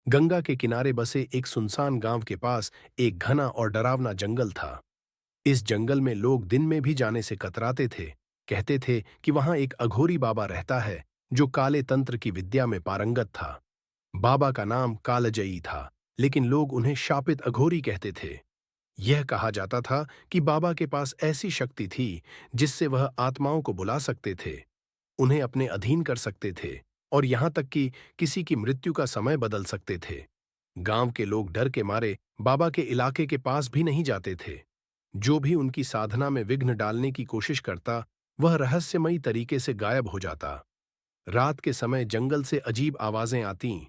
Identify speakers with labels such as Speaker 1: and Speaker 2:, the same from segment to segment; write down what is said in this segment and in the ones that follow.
Speaker 1: गंगा के किनारे बसे एक सुनसान गांव के पास एक घना और डरावना जंगल था। इस जंगल में लोग दिन में भी जाने से कतराते थे। कहते थे कि वहां एक अघोरी बाबा रहता है जो काले तंत्र की विद्या में पारंगत था। बाबा का नाम कालजयी था, लेकिन लोग उन्हें शापित अघोरी कहते थे। यह कहा जाता था कि बाबा के पास ऐसी शक्ति थी जिससे वह आत्माओं को बुला सकते थे, उन्हें अपने अधीन कर सकते थे और यहां तक कि किसी की मृत्यु का समय बदल सकते थे। गांव के लोग डर के मारे बाबा के इलाके के पास भी नहीं जाते थे। जो भी उनकी साधना में विघ्न डालने की कोशिश करता, वह रहस्यमयी तरीके से गायब हो जाता। रात के समय जंगल से अजीब आवाजें आतीं,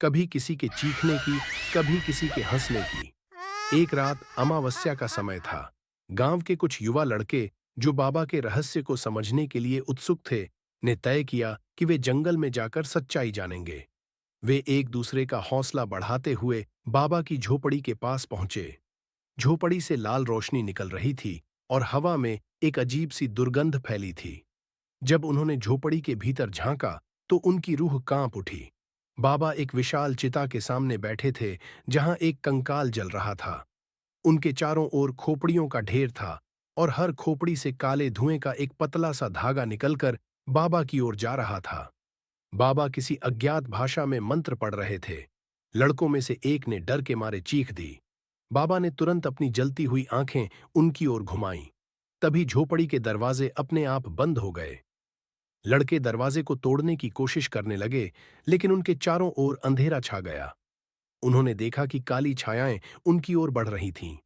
Speaker 1: कभी किसी के चीखने की, कभी किसी के हंसने की। एक रात अमावस्या का समय था। गांव के कुछ युवा लड़के जो बाबा के रहस्य को समझने के लिए उत्सुक थे, ने तय किया कि वे जंगल में जाकर सच्चाई जानेंगे। वे एक दूसरे का हौसला बढ़ाते हुए बाबा की झोपड़ी के पास पहुंचे। झोपड़ी से लाल रोशनी निकल रही थी और हवा में एक अजीब सी दुर्गंध फैली थी। जब उन्होंने झोपड़ी के भीतर झांका तो उनकी रूह कांप उठी। बाबा एक विशाल चिता के सामने बैठे थे, जहां एक कंकाल जल रहा था। उनके चारों ओर खोपड़ियों का ढेर था और हर खोपड़ी से काले धुएं का एक पतला सा धागा निकलकर बाबा की ओर जा रहा था। बाबा किसी अज्ञात भाषा में मंत्र पढ़ रहे थे। लड़कों में से एक ने डर के मारे चीख दी। बाबा ने तुरंत अपनी जलती हुई आंखें उनकी ओर घुमाईं। तभी झोपड़ी के दरवाजे अपने आप बंद हो गए। लड़के दरवाजे को तोड़ने की कोशिश करने लगे, लेकिन उनके चारों ओर अंधेरा छा गया। उन्होंने देखा कि काली छायाएं उनकी ओर बढ़ रही थीं।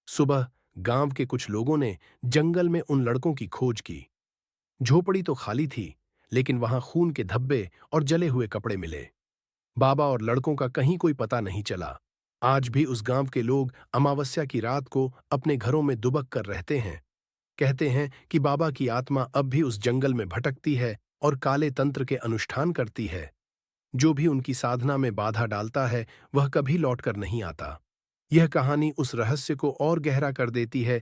Speaker 1: सुबह गांव के कुछ लोगों ने जंगल में उन लड़कों की खोज की। झोपड़ी तो खाली थी, लेकिन वहां खून के धब्बे और जले हुए कपड़े मिले। बाबा और लड़कों का कहीं कोई पता नहीं चला। आज भी उस गांव के लोग अमावस्या की रात को अपने घरों में दुबक कर रहते हैं। कहते हैं कि बाबा की आत्मा अब भी उस जंगल में भटकती है और काले तंत्र के अनुष्ठान करती है। जो भी उनकी साधना में बाधा डालता है, वह कभी लौटकर नहीं आता। यह कहानी उस रहस्य को और गहरा कर देती है